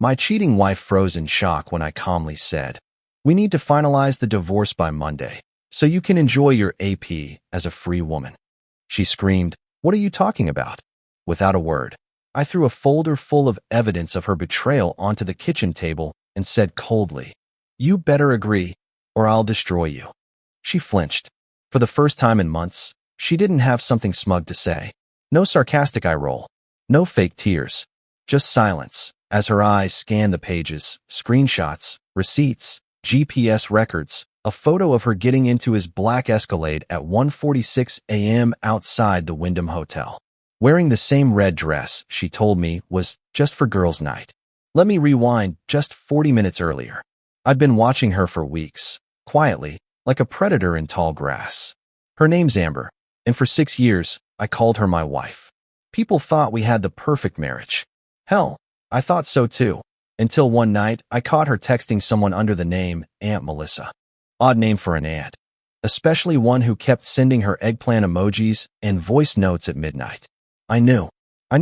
My cheating wife froze in shock when I calmly said, "We need to finalize the divorce by Monday, so you can enjoy your AP as a free woman." She screamed, "What are you talking about?" Without a word, I threw a folder full of evidence of her betrayal onto the kitchen table and said coldly, "You better agree, or I'll destroy you." She flinched. For the first time in months, she didn't have something smug to say. No sarcastic eye roll. No fake tears. Just silence, as her eyes scanned the pages, screenshots, receipts, GPS records, a photo of her getting into his black Escalade at 1:46 a.m. outside the Wyndham Hotel. Wearing the same red dress she told me was just for girls' night. Let me rewind just 40 minutes earlier. I'd been watching her for weeks, quietly, like a predator in tall grass. Her name's Amber, and for 6 years, I called her my wife. People thought we had the perfect marriage. Hell, I thought so too, until one night I caught her texting someone under the name Aunt Melissa. Odd name for an aunt, especially one who kept sending her eggplant emojis and voice notes at midnight. I knew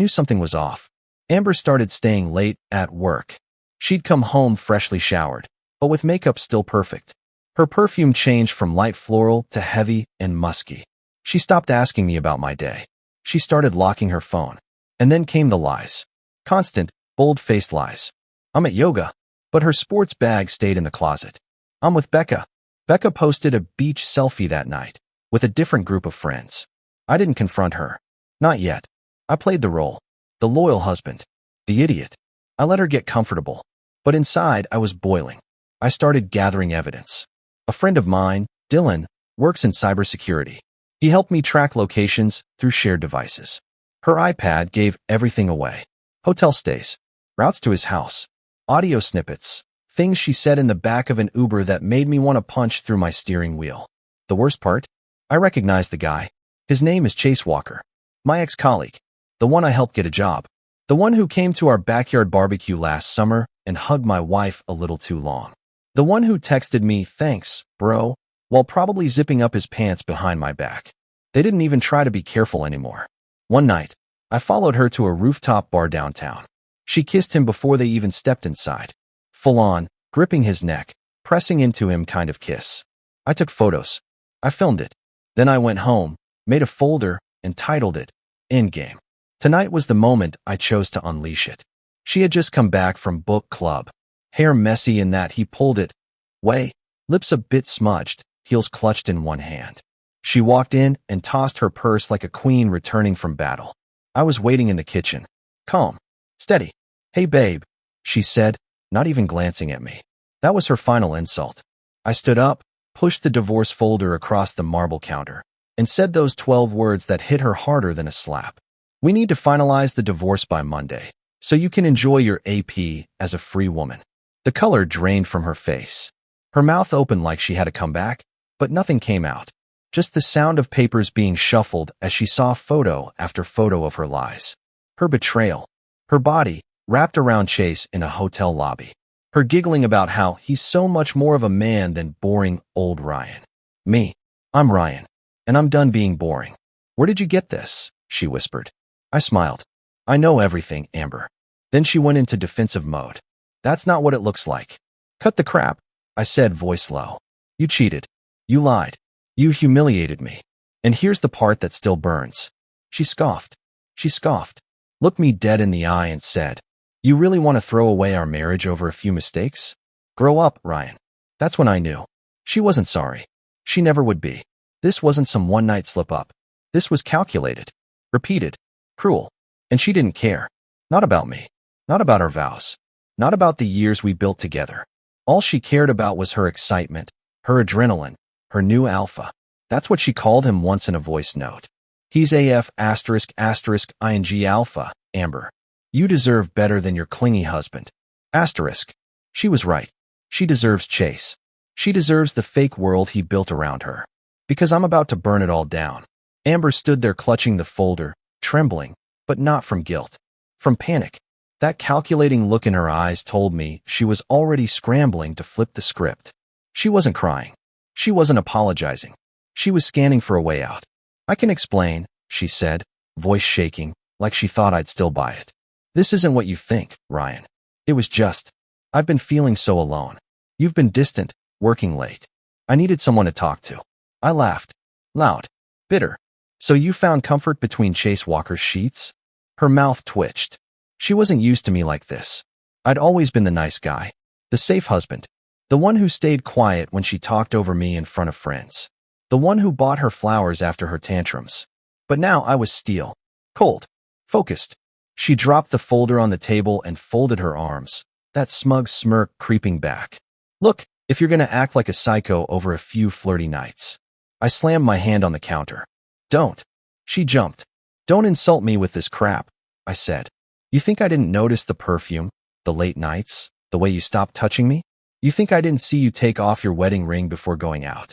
something was off. Amber started staying late at work. She'd come home freshly showered, but with makeup still perfect. Her perfume changed from light floral to heavy and musky. She stopped asking me about my day. She started locking her phone. And then came the lies. Constant, bold-faced lies. I'm at yoga, but her sports bag stayed in the closet. I'm with Becca. Becca posted a beach selfie that night, with a different group of friends. I didn't confront her. Not yet. I played the role. The loyal husband. The idiot. I let her get comfortable. But inside, I was boiling. I started gathering evidence. A friend of mine, Dylan, works in cybersecurity. He helped me track locations through shared devices. Her iPad gave everything away. Hotel stays, routes to his house, audio snippets, things she said in the back of an Uber that made me want to punch through my steering wheel. The worst part? I recognized the guy. His name is Chase Walker. My ex-colleague. The one I helped get a job. The one who came to our backyard barbecue last summer and hugged my wife a little too long. The one who texted me, "Thanks, bro," while probably zipping up his pants behind my back. They didn't even try to be careful anymore. One night, I followed her to a rooftop bar downtown. She kissed him before they even stepped inside. Full on, gripping his neck, pressing into him kind of kiss. I took photos. I filmed it. Then I went home, made a folder, and titled it, Endgame. Tonight was the moment I chose to unleash it. She had just come back from book club. Hair messy in that he pulled it way, lips a bit smudged, heels clutched in one hand. She walked in and tossed her purse like a queen returning from battle. I was waiting in the kitchen. Calm. Steady. "Hey, babe," she said, not even glancing at me. That was her final insult. I stood up, pushed the divorce folder across the marble counter, and said those 12 words that hit her harder than a slap. "We need to finalize the divorce by Monday, so you can enjoy your AP as a free woman." The color drained from her face. Her mouth opened like she had a comeback, but nothing came out. Just the sound of papers being shuffled as she saw photo after photo of her lies. Her betrayal. Her body, wrapped around Chase in a hotel lobby. Her giggling about how he's so much more of a man than boring old Ryan. Me. I'm Ryan. And I'm done being boring. "Where did you get this?" she whispered. I smiled. "I know everything, Amber." Then she went into defensive mode. "That's not what it looks like." "Cut the crap," I said, voice low. "You cheated. You lied. You humiliated me. And here's the part that still burns." She scoffed. She scoffed, looked me dead in the eye and said, "You really want to throw away our marriage over a few mistakes? Grow up, Ryan." That's when I knew. She wasn't sorry. She never would be. This wasn't some one-night slip-up. This was calculated, repeated, cruel. And she didn't care. Not about me. Not about our vows. Not about the years we built together. All she cared about was her excitement, her adrenaline, her new alpha. That's what she called him once in a voice note. "He's AF **ing alpha, Amber. You deserve better than your clingy husband. Asterisk." She was right. She deserves Chase. She deserves the fake world he built around her. Because I'm about to burn it all down. Amber stood there clutching the folder, trembling, but not from guilt. From panic. That calculating look in her eyes told me she was already scrambling to flip the script. She wasn't crying. She wasn't apologizing. She was scanning for a way out. "I can explain," she said, voice shaking, like she thought I'd still buy it. "This isn't what you think, Ryan. It was just, I've been feeling so alone. You've been distant, working late. I needed someone to talk to. I laughed. Loud. Bitter. So you found comfort between Chase Walker's sheets? Her mouth twitched. She wasn't used to me like this. I'd always been the nice guy. The safe husband. The one who stayed quiet when she talked over me in front of friends. The one who bought her flowers after her tantrums. But now I was steel. Cold. Focused. She dropped the folder on the table and folded her arms, that smug smirk creeping back. Look, if you're gonna act like a psycho over a few flirty nights. I slammed my hand on the counter. Don't. She jumped. Don't insult me with this crap, I said. You think I didn't notice the perfume, the late nights, the way you stopped touching me? You think I didn't see you take off your wedding ring before going out?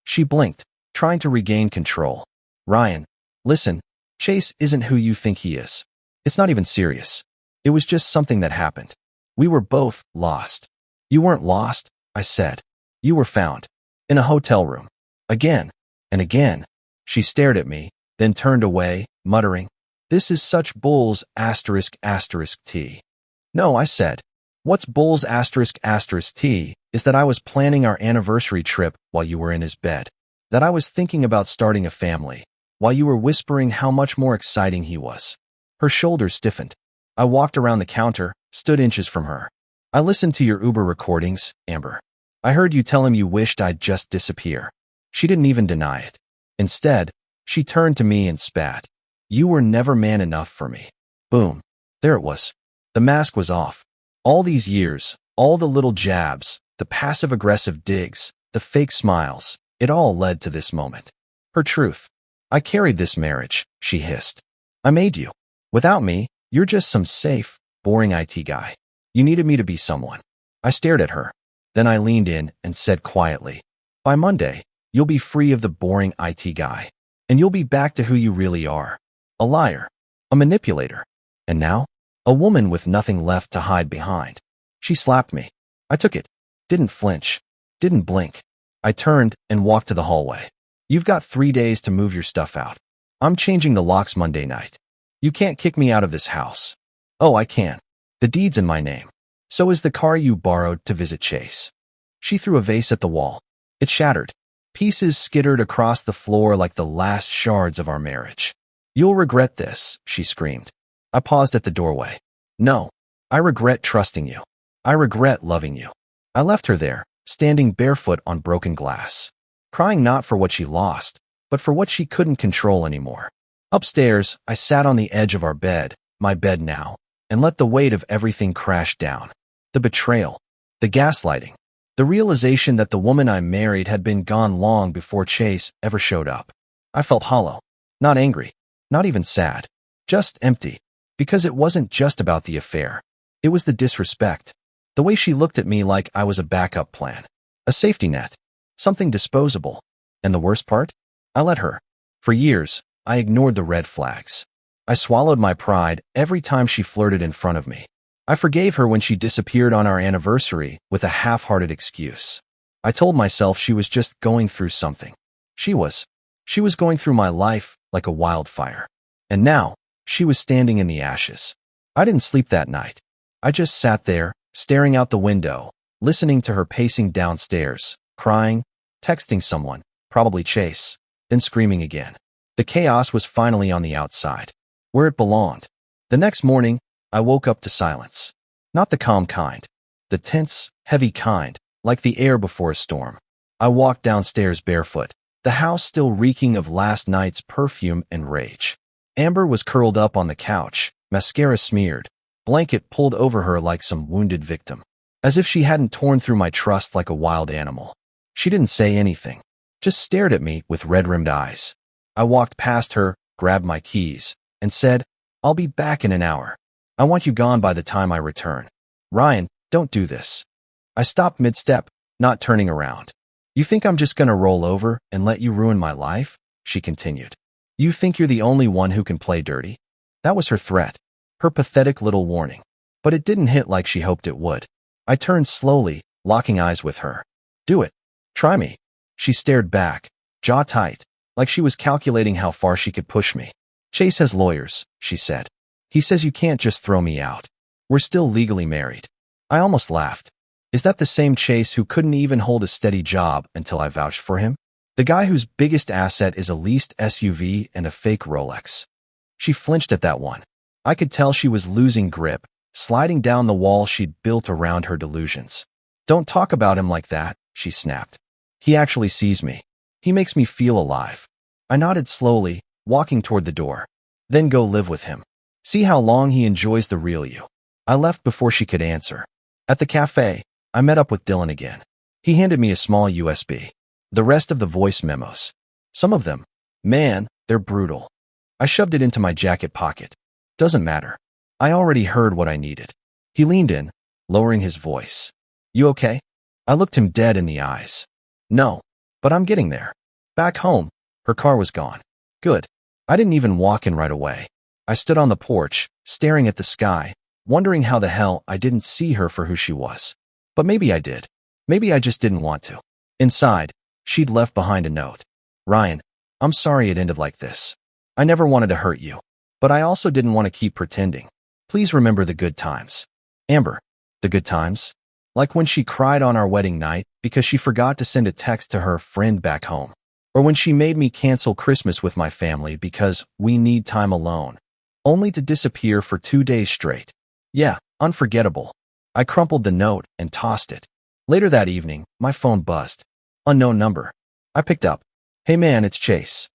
She blinked, trying to regain control. Ryan, listen, Chase isn't who you think he is. It's not even serious. It was just something that happened. We were both lost. You weren't lost, I said. You were found. In a hotel room. Again. And again. She stared at me, then turned away, muttering, "This is such bulls **T. No, I said. What's bulls **T is that I was planning our anniversary trip while you were in his bed. That I was thinking about starting a family, while you were whispering how much more exciting he was. Her shoulders stiffened. I walked around the counter, stood inches from her. I listened to your Uber recordings, Amber. I heard you tell him you wished I'd just disappear. She didn't even deny it. Instead, she turned to me and spat. You were never man enough for me. Boom. There it was. The mask was off. All these years, all the little jabs, the passive-aggressive digs, the fake smiles, it all led to this moment. Her truth. I carried this marriage, she hissed. I made you. Without me, you're just some safe, boring IT guy. You needed me to be someone. I stared at her. Then I leaned in and said quietly, by Monday, you'll be free of the boring IT guy. And you'll be back to who you really are. A liar. A manipulator. And now? A woman with nothing left to hide behind. She slapped me. I took it. Didn't flinch. Didn't blink. I turned and walked to the hallway. You've got 3 days to move your stuff out. I'm changing the locks Monday night. You can't kick me out of this house. Oh, I can. The deed's in my name. So is the car you borrowed to visit Chase. She threw a vase at the wall. It shattered. Pieces skittered across the floor like the last shards of our marriage. You'll regret this, she screamed. I paused at the doorway. No, I regret trusting you. I regret loving you. I left her there, standing barefoot on broken glass, crying not for what she lost, but for what she couldn't control anymore. Upstairs, I sat on the edge of our bed, my bed now, and let the weight of everything crash down. The betrayal, the gaslighting, the realization that the woman I married had been gone long before Chase ever showed up. I felt hollow, not angry, not even sad, just empty, because it wasn't just about the affair. It was the disrespect, the way she looked at me like I was a backup plan, a safety net, something disposable. And the worst part? I let her. For years, I ignored the red flags. I swallowed my pride every time she flirted in front of me. I forgave her when she disappeared on our anniversary with a half-hearted excuse. I told myself she was just going through something. She was. She was going through my life like a wildfire. And now, she was standing in the ashes. I didn't sleep that night. I just sat there, staring out the window, listening to her pacing downstairs, crying, texting someone, probably Chase, then screaming again. The chaos was finally on the outside, where it belonged. The next morning, I woke up to silence. Not the calm kind. The tense, heavy kind, like the air before a storm. I walked downstairs barefoot, the house still reeking of last night's perfume and rage. Amber was curled up on the couch, mascara smeared, blanket pulled over her like some wounded victim, as if she hadn't torn through my trust like a wild animal. She didn't say anything, just stared at me with red-rimmed eyes. I walked past her, grabbed my keys, and said, I'll be back in an hour. I want you gone by the time I return. Ryan, don't do this. I stopped mid-step, not turning around. You think I'm just gonna roll over and let you ruin my life? She continued. You think you're the only one who can play dirty? That was her threat, her pathetic little warning. But it didn't hit like she hoped it would. I turned slowly, locking eyes with her. Do it. Try me. She stared back, jaw tight, like she was calculating how far she could push me. Chase has lawyers, she said. He says you can't just throw me out. We're still legally married. I almost laughed. Is that the same Chase who couldn't even hold a steady job until I vouched for him? The guy whose biggest asset is a leased SUV and a fake Rolex. She flinched at that one. I could tell she was losing grip, sliding down the wall she'd built around her delusions. Don't talk about him like that, she snapped. He actually sees me. He makes me feel alive. I nodded slowly, walking toward the door. Then go live with him. See how long he enjoys the real you. I left before she could answer. At the cafe, I met up with Dylan again. He handed me a small USB. The rest of the voice memos. Some of them, man, they're brutal. I shoved it into my jacket pocket. Doesn't matter. I already heard what I needed. He leaned in, lowering his voice. You okay? I looked him dead in the eyes. No, but I'm getting there. Back home, her car was gone. Good. I didn't even walk in right away. I stood on the porch, staring at the sky, wondering how the hell I didn't see her for who she was. But maybe I did. Maybe I just didn't want to. Inside, she'd left behind a note. Ryan, I'm sorry it ended like this. I never wanted to hurt you, but I also didn't want to keep pretending. Please remember the good times. Amber, the good times? Like when she cried on our wedding night because she forgot to send a text to her friend back home. Or when she made me cancel Christmas with my family because we need time alone, only to disappear for 2 days straight. Yeah, unforgettable. I crumpled the note and tossed it. Later that evening, my phone buzzed. Unknown number. I picked up. Hey man, it's Chase.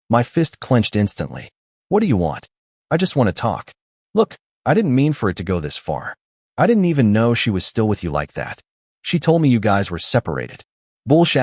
My fist clenched instantly. What do you want? I just want to talk. Look, I didn't mean for it to go this far. I didn't even know she was still with you like that. She told me you guys were separated. Bullsh***,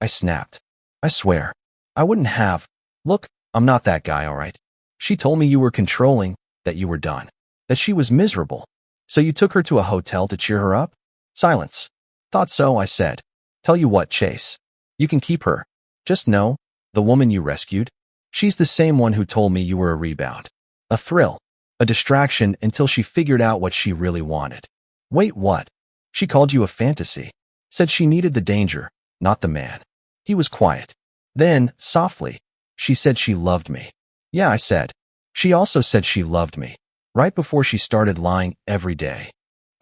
I snapped. I swear. I wouldn't have. Look, I'm not that guy, all right? She told me you were controlling, that you were done, that she was miserable. So you took her to a hotel to cheer her up? Silence. Thought so, I said. Tell you what, Chase. You can keep her. Just know, the woman you rescued, she's the same one who told me you were a rebound. A thrill. A distraction until she figured out what she really wanted. Wait, what? She called you a fantasy. Said she needed the danger, not the man. He was quiet. Then, softly, she said she loved me. Yeah, I said. She also said she loved me. Right before she started lying every day.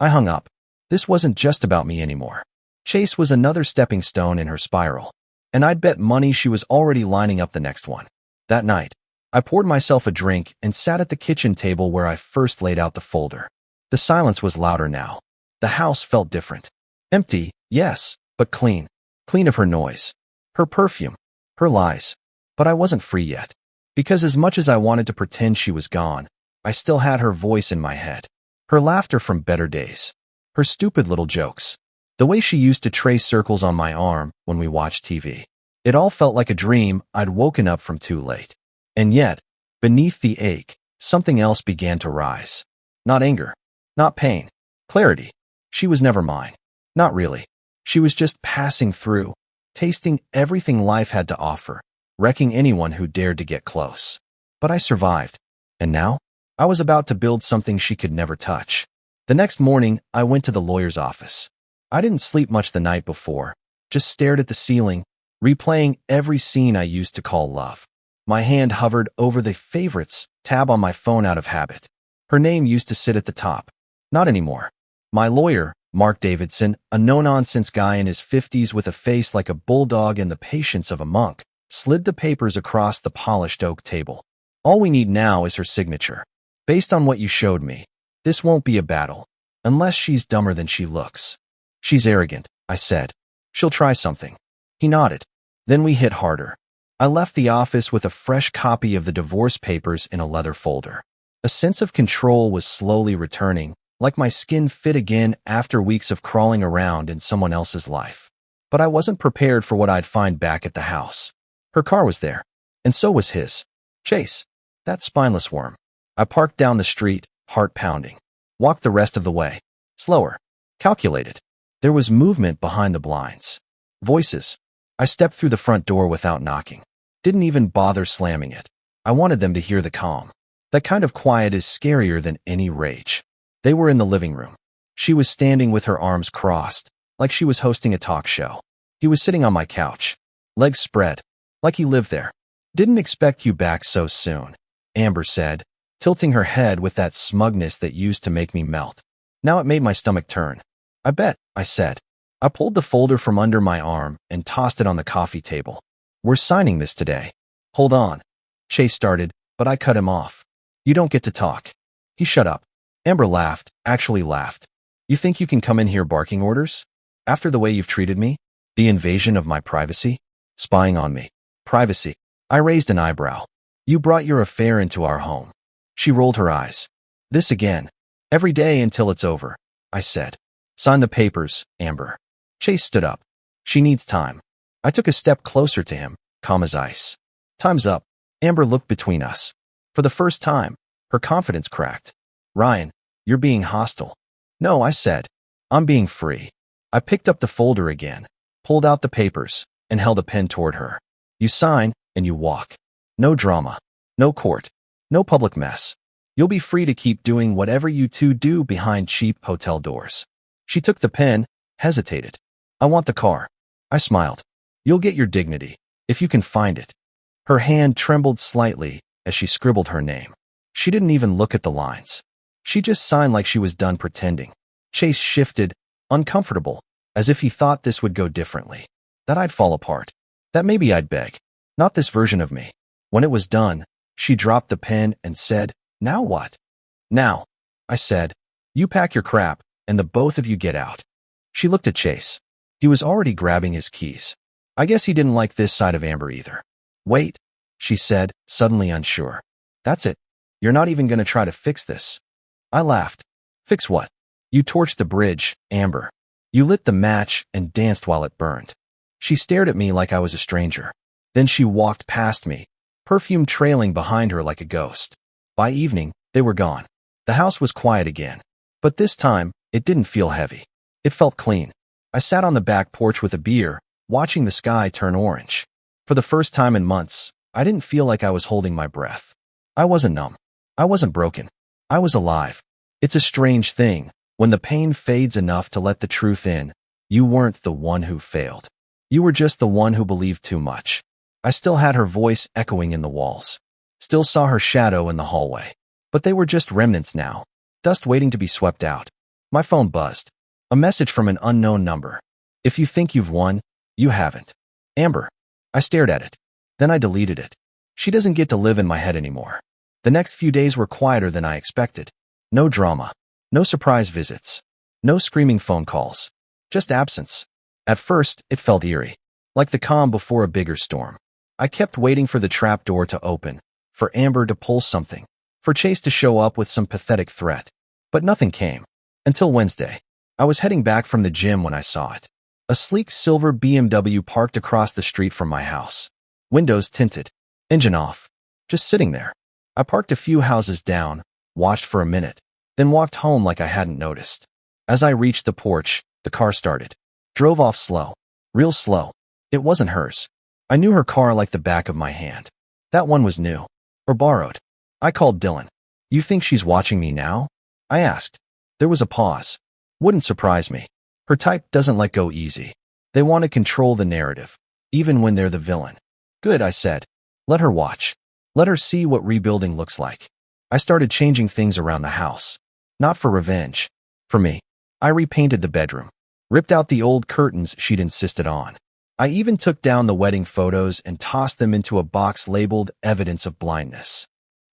I hung up. This wasn't just about me anymore. Chase was another stepping stone in her spiral. And I'd bet money she was already lining up the next one. That night, I poured myself a drink and sat at the kitchen table where I first laid out the folder. The silence was louder now. The house felt different. Empty, yes, but clean. Clean of her noise. Her perfume. Her lies. But I wasn't free yet. Because as much as I wanted to pretend she was gone, I still had her voice in my head. Her laughter from better days. Her stupid little jokes. The way she used to trace circles on my arm when we watched TV. It all felt like a dream I'd woken up from too late. And yet, beneath the ache, something else began to rise. Not anger. Not pain. Clarity. She was never mine. Not really. She was just passing through, tasting everything life had to offer, wrecking anyone who dared to get close. But I survived. And now, I was about to build something she could never touch. The next morning, I went to the lawyer's office. I didn't sleep much the night before, just stared at the ceiling, replaying every scene I used to call love. My hand hovered over the favorites tab on my phone out of habit. Her name used to sit at the top. Not anymore. My lawyer, Mark Davidson, a no-nonsense guy in his 50s with a face like a bulldog and the patience of a monk, slid the papers across the polished oak table. All we need now is her signature. Based on what you showed me, this won't be a battle, unless she's dumber than she looks. She's arrogant, I said. She'll try something. He nodded. Then we hit harder. I left the office with a fresh copy of the divorce papers in a leather folder. A sense of control was slowly returning, like my skin fit again after weeks of crawling around in someone else's life. But I wasn't prepared for what I'd find back at the house. Her car was there, and so was his. Chase, that spineless worm. I parked down the street, heart pounding. Walked the rest of the way. Slower. Calculated. There was movement behind the blinds. Voices. I stepped through the front door without knocking. Didn't even bother slamming it. I wanted them to hear the calm. That kind of quiet is scarier than any rage. They were in the living room. She was standing with her arms crossed, like she was hosting a talk show. He was sitting on my couch, legs spread, like he lived there. Didn't expect you back so soon, Amber said, tilting her head with that smugness that used to make me melt. Now it made my stomach turn. I bet, I said. I pulled the folder from under my arm and tossed it on the coffee table. We're signing this today. Hold on. Chase started, but I cut him off. You don't get to talk. He shut up. Amber laughed, actually laughed. You think you can come in here barking orders? After the way you've treated me? The invasion of my privacy? Spying on me. Privacy. I raised an eyebrow. You brought your affair into our home. She rolled her eyes. This again. Every day until it's over, I said. Sign the papers, Amber. Chase stood up. She needs time. I took a step closer to him, calm as ice. Time's up. Amber looked between us. For the first time, her confidence cracked. Ryan, you're being hostile. No, I said. I'm being free. I picked up the folder again, pulled out the papers, and held a pen toward her. You sign, and you walk. No drama. No court. No public mess. You'll be free to keep doing whatever you two do behind cheap hotel doors. She took the pen, hesitated. I want the car. I smiled. You'll get your dignity, if you can find it. Her hand trembled slightly as she scribbled her name. She didn't even look at the lines. She just signed like she was done pretending. Chase shifted, uncomfortable, as if he thought this would go differently. That I'd fall apart. That maybe I'd beg. Not this version of me. When it was done, she dropped the pen and said, Now what? Now, I said, you pack your crap, and the both of you get out. She looked at Chase. He was already grabbing his keys. I guess he didn't like this side of Amber either. Wait, she said, suddenly unsure. That's it. You're not even going to try to fix this. I laughed. Fix what? You torched the bridge, Amber. You lit the match and danced while it burned. She stared at me like I was a stranger. Then she walked past me, perfume trailing behind her like a ghost. By evening, they were gone. The house was quiet again. But this time, it didn't feel heavy. It felt clean. I sat on the back porch with a beer, watching the sky turn orange. For the first time in months, I didn't feel like I was holding my breath. I wasn't numb. I wasn't broken. I was alive. It's a strange thing. When the pain fades enough to let the truth in, you weren't the one who failed. You were just the one who believed too much. I still had her voice echoing in the walls. Still saw her shadow in the hallway. But they were just remnants now. Dust waiting to be swept out. My phone buzzed. A message from an unknown number. If you think you've won, you haven't. Amber. I stared at it. Then I deleted it. She doesn't get to live in my head anymore. The next few days were quieter than I expected. No drama. No surprise visits. No screaming phone calls. Just absence. At first, it felt eerie. Like the calm before a bigger storm. I kept waiting for the trap door to open. For Amber to pull something. For Chase to show up with some pathetic threat. But nothing came. Until Wednesday. I was heading back from the gym when I saw it. A sleek silver BMW parked across the street from my house. Windows tinted. Engine off. Just sitting there. I parked a few houses down, watched for a minute, then walked home like I hadn't noticed. As I reached the porch, the car started. Drove off slow. Real slow. It wasn't hers. I knew her car like the back of my hand. That one was new. Or borrowed. I called Dylan. You think she's watching me now? I asked. There was a pause. Wouldn't surprise me. Her type doesn't let go easy. They want to control the narrative, even when they're the villain. Good, I said. Let her watch. Let her see what rebuilding looks like. I started changing things around the house. Not for revenge. For me. I repainted the bedroom. Ripped out the old curtains she'd insisted on. I even took down the wedding photos and tossed them into a box labeled evidence of blindness.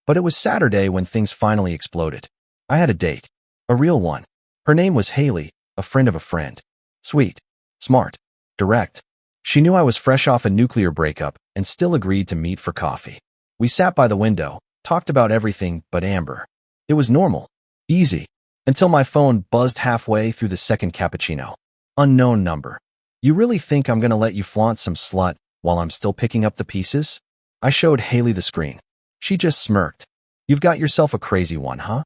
But it was Saturday when things finally exploded. I had a date. A real one. Her name was Haley, a friend of a friend. Sweet. Smart. Direct. She knew I was fresh off a nuclear breakup and still agreed to meet for coffee. We sat by the window, talked about everything but Amber. It was normal. Easy. Until my phone buzzed halfway through the second cappuccino. Unknown number. You really think I'm gonna let you flaunt some slut while I'm still picking up the pieces? I showed Haley the screen. She just smirked. You've got yourself a crazy one, huh?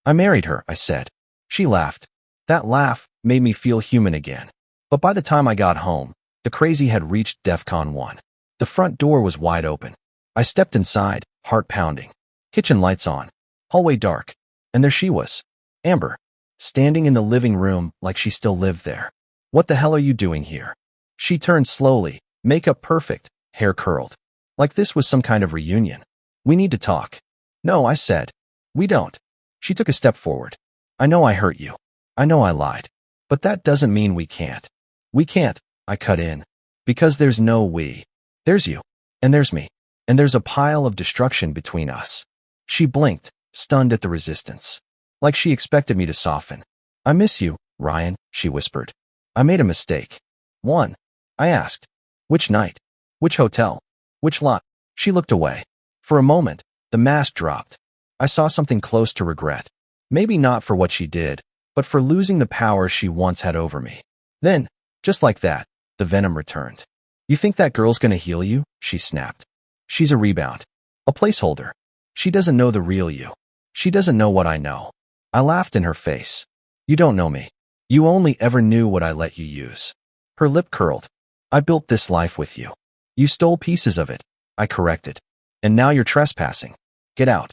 I married her, I said. She laughed. That laugh made me feel human again. But by the time I got home, the crazy had reached DEFCON 1. The front door was wide open. I stepped inside, heart pounding. Kitchen lights on. Hallway dark. And there she was. Amber. Standing in the living room like she still lived there. What the hell are you doing here? She turned slowly, makeup perfect, hair curled. Like this was some kind of reunion. We need to talk. No, I said. We don't. She took a step forward. I know I hurt you. I know I lied. But that doesn't mean we can't. We can't, I cut in. Because there's no we. There's you. And there's me. And there's a pile of destruction between us. She blinked, stunned at the resistance. Like she expected me to soften. I miss you, Ryan, she whispered. I made a mistake. One. I asked. Which night? Which hotel? Which lot? She looked away. For a moment, the mask dropped. I saw something close to regret. Maybe not for what she did, but for losing the power she once had over me. Then, just like that, the venom returned. You think that girl's gonna heal you? She snapped. She's a rebound. A placeholder. She doesn't know the real you. She doesn't know what I know. I laughed in her face. You don't know me. You only ever knew what I let you use. Her lip curled. I built this life with you. You stole pieces of it. I corrected. And now you're trespassing. Get out.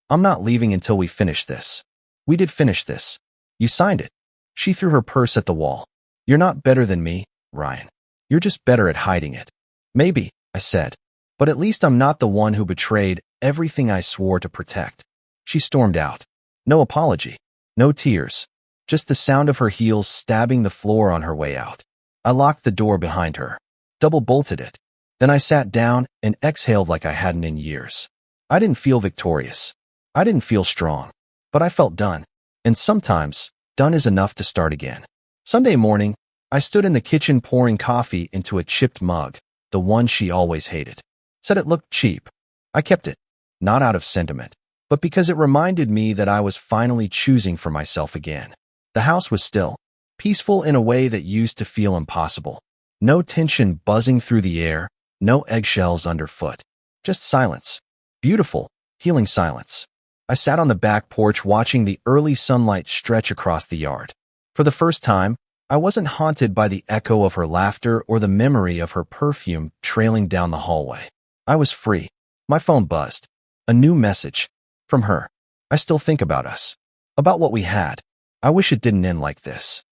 I'm not leaving until we finish this. We did finish this. You signed it. She threw her purse at the wall. You're not better than me, Ryan. You're just better at hiding it. Maybe, I said. But at least I'm not the one who betrayed everything I swore to protect. She stormed out. No apology. No tears. Just the sound of her heels stabbing the floor on her way out. I locked the door behind her. Double-bolted it. Then I sat down and exhaled like I hadn't in years. I didn't feel victorious. I didn't feel strong. But I felt done. And sometimes, done is enough to start again. Sunday morning, I stood in the kitchen pouring coffee into a chipped mug, the one she always hated. Said it looked cheap. I kept it, not out of sentiment, but because it reminded me that I was finally choosing for myself again. The house was still, peaceful in a way that used to feel impossible. No tension buzzing through the air, no eggshells underfoot. Just silence. Beautiful, healing silence. I sat on the back porch watching the early sunlight stretch across the yard. For the first time, I wasn't haunted by the echo of her laughter or the memory of her perfume trailing down the hallway. I was free. My phone buzzed. A new message. From her. I still think about us. About what we had. I wish it didn't end like this.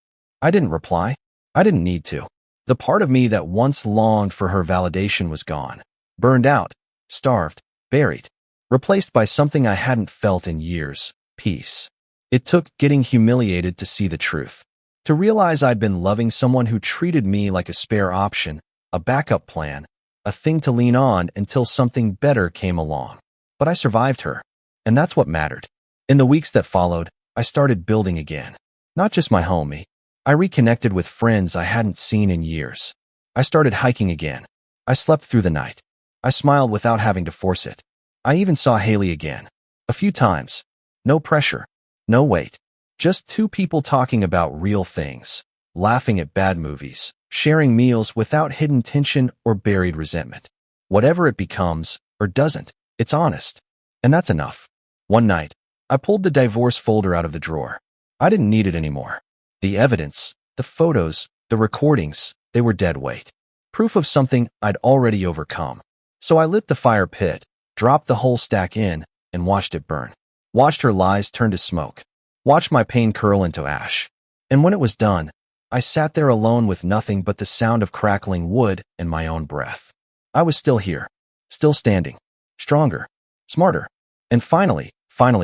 I didn't reply. I didn't need to. The part of me that once longed for her validation was gone. Burned out. Starved. Buried. Replaced by something I hadn't felt in years. Peace. It took getting humiliated to see the truth. To realize I'd been loving someone who treated me like a spare option, a backup plan, a thing to lean on until something better came along. But I survived her. And that's what mattered. In the weeks that followed, I started building again. Not just my homie. I reconnected with friends I hadn't seen in years. I started hiking again. I slept through the night. I smiled without having to force it. I even saw Haley again. A few times. No pressure. No weight. Just two people talking about real things. Laughing at bad movies. Sharing meals without hidden tension or buried resentment. Whatever it becomes, or doesn't, it's honest. And that's enough. One night, I pulled the divorce folder out of the drawer. I didn't need it anymore. The evidence, the photos, the recordings, they were dead weight. Proof of something I'd already overcome. So I lit the fire pit, dropped the whole stack in, and watched it burn. Watched her lies turn to smoke. Watched my pain curl into ash. And when it was done, I sat there alone with nothing but the sound of crackling wood and my own breath. I was still here. Still standing. Stronger. Smarter. And finally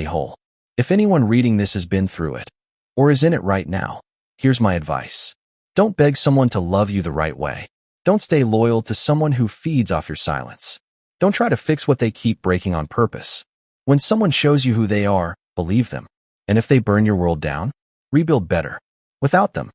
whole. If anyone reading this has been through it, or is in it right now, here's my advice. Don't beg someone to love you the right way. Don't stay loyal to someone who feeds off your silence. Don't try to fix what they keep breaking on purpose. When someone shows you who they are, believe them. And if they burn your world down, rebuild better. Without them.